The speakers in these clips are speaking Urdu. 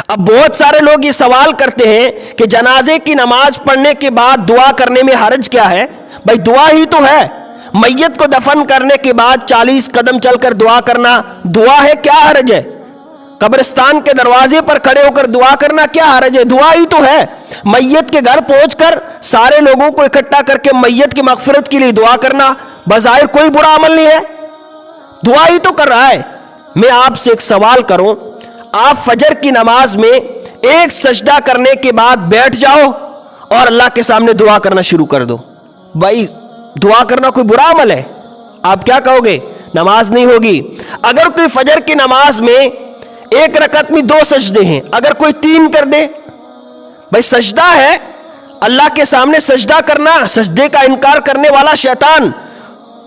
اب بہت سارے لوگ یہ سوال کرتے ہیں کہ جنازے کی نماز پڑھنے کے بعد دعا کرنے میں حرج کیا ہے؟ بھائی دعا ہی تو ہے، میت کو دفن کرنے کے بعد 40 قدم چل کر دعا کرنا دعا ہے، کیا حرج ہے؟ قبرستان کے دروازے پر کھڑے ہو کر دعا کرنا کیا حرج ہے؟ دعا ہی تو ہے۔ میت کے گھر پہنچ کر سارے لوگوں کو اکٹھا کر کے میت کی مغفرت کے لیے دعا کرنا بظاہر کوئی برا عمل نہیں ہے، دعا ہی تو کر رہا ہے۔ میں آپ سے ایک سوال کروں، آپ فجر کی نماز میں ایک سجدہ کرنے کے بعد بیٹھ جاؤ اور اللہ کے سامنے دعا کرنا شروع کر دو، بھائی دعا کرنا کوئی برا عمل ہے؟ آپ کیا کہو گے؟ نماز نہیں ہوگی۔ اگر کوئی فجر کی نماز میں ایک رکعت میں 2 سجدے ہیں، اگر کوئی 3 کر دے، بھائی سجدہ ہے، اللہ کے سامنے سجدہ کرنا، سجدے کا انکار کرنے والا شیطان،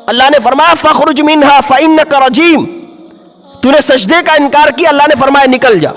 اللہ نے فرمایا فَخْرُجْ مِنْهَا فَإِنَّكَ رَجِيمٌ، تو نے سجدے کا انکار کیا، اللہ نے فرمایا نکل جا۔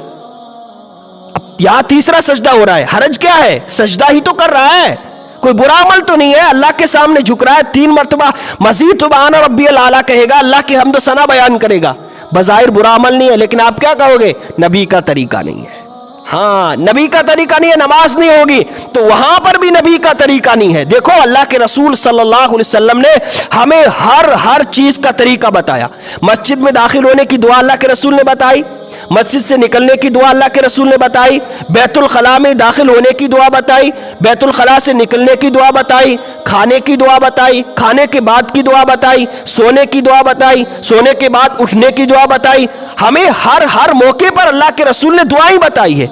اب یہاں تیسرا سجدہ ہو رہا ہے، حرج کیا ہے؟ سجدہ ہی تو کر رہا ہے، کوئی برا عمل تو نہیں ہے، اللہ کے سامنے جھک رہا ہے، 3 مرتبہ مزید سبحان ربی الاعلیٰ کہے گا، اللہ کی حمد و ثنا بیان کرے گا، بظاہر برا عمل نہیں ہے، لیکن آپ کیا کہو گے؟ نبی کا طریقہ نہیں ہے۔ ہاں نبی کا طریقہ نہیں ہے، نماز نہیں ہوگی، تو وہاں پر بھی نبی کا طریقہ نہیں ہے۔ دیکھو اللہ کے رسول صلی اللہ علیہ وسلم نے ہمیں ہر چیز کا طریقہ بتایا۔ مسجد میں داخل ہونے کی دعا اللہ کے رسول نے بتائی، مسجد سے نکلنے کی دعا اللہ کے رسول نے بتائی، بیت الخلاء میں داخل ہونے کی دعا بتائی، بیت الخلاء سے نکلنے کی دعا بتائی، کھانے کی دعا بتائی، کھانے کے بعد کی دعا بتائی، سونے کی دعا بتائی، سونے کے بعد اٹھنے کی دعا بتائی۔ ہمیں ہر موقع پر اللہ کے رسول نے دعائیں بتائی ہے۔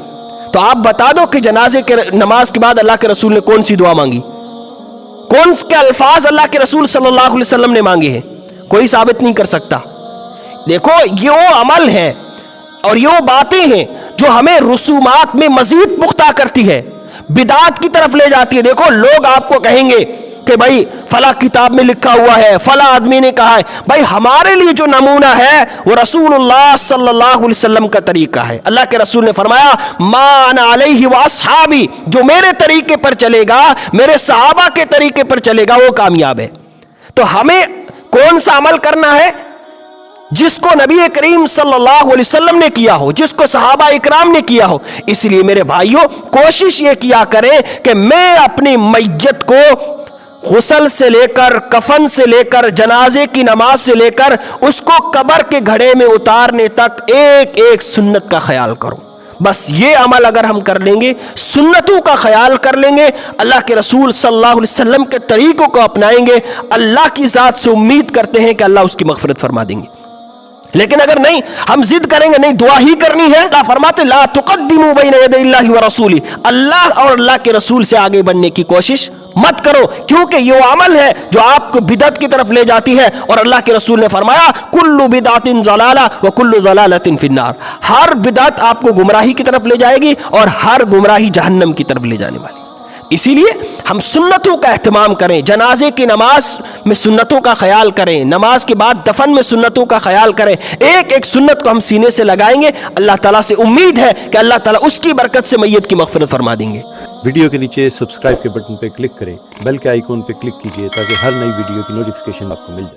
تو آپ بتا دو کہ جنازے کے نماز کے بعد اللہ کے رسول نے کون سی دعا مانگی، کون سے الفاظ اللہ کے رسول صلی اللہ علیہ وسلم نے مانگے ہیں؟ کوئی ثابت نہیں کر سکتا۔ دیکھو یہ وہ عمل ہے اور یہ وہ باتیں ہیں جو ہمیں رسومات میں مزید پختہ کرتی ہے، بدعات کی طرف لے جاتی ہے۔ دیکھو لوگ آپ کو کہیں گے کہ بھائی فلاں کتاب میں لکھا ہوا ہے، فلاں آدمی نے کہا ہے، بھائی ہمارے لیے جو نمونہ ہے وہ رسول اللہ صلی اللہ علیہ وسلم کا طریقہ ہے۔ اللہ کے رسول نے فرمایا ما انا علیہ واصحابی، جو میرے طریقے پر چلے گا، میرے صحابہ کے طریقے پر چلے گا وہ کامیاب ہے۔ تو ہمیں کون سا عمل کرنا ہے؟ جس کو نبی کریم صلی اللہ علیہ وسلم نے کیا ہو، جس کو صحابہ اکرام نے کیا ہو۔ اس لیے میرے بھائیوں کوشش یہ کیا کریں کہ میں اپنی میت کو غسل سے لے کر، کفن سے لے کر، جنازے کی نماز سے لے کر اس کو قبر کے گھڑے میں اتارنے تک ایک ایک سنت کا خیال کروں۔ بس یہ عمل اگر ہم کر لیں گے، سنتوں کا خیال کر لیں گے، اللہ کے رسول صلی اللہ علیہ وسلم کے طریقوں کو اپنائیں گے، اللہ کی ذات سے امید کرتے ہیں کہ اللہ اس کی مغفرت فرما دیں گے۔ لیکن اگر نہیں، ہم ضد کریں گے نہیں دعا ہی کرنی ہے، اللہ فرماتے لا تقدموا بین یدی اللہ ورسولہ، اللہ اور اللہ کے رسول سے آگے بڑھنے کی کوشش مت کرو، کیونکہ یہ وہ عمل ہے جو آپ کو بدعت کی طرف لے جاتی ہے، اور اللہ کے رسول نے فرمایا کل بدعت ضلالہ وکل ضلالۃ فی النار، ہر بدعت آپ کو گمراہی کی طرف لے جائے گی اور ہر گمراہی جہنم کی طرف لے جانے والی۔ اسی لیے ہم سنتوں کا اہتمام کریں، جنازے کی نماز میں سنتوں کا خیال کریں، نماز کے بعد دفن میں سنتوں کا خیال کریں، ایک ایک سنت کو ہم سینے سے لگائیں گے، اللہ تعالیٰ سے امید ہے کہ اللہ تعالیٰ اس کی برکت سے میت کی مغفرت فرما دیں گے۔ ویڈیو کے نیچے سبسکرائب کے بٹن پہ کلک کریں، بیل کے آئیکن پہ کلک کیجئے تاکہ ہر نئی ویڈیو کی نوٹیفیکیشن آپ کو مل جائے۔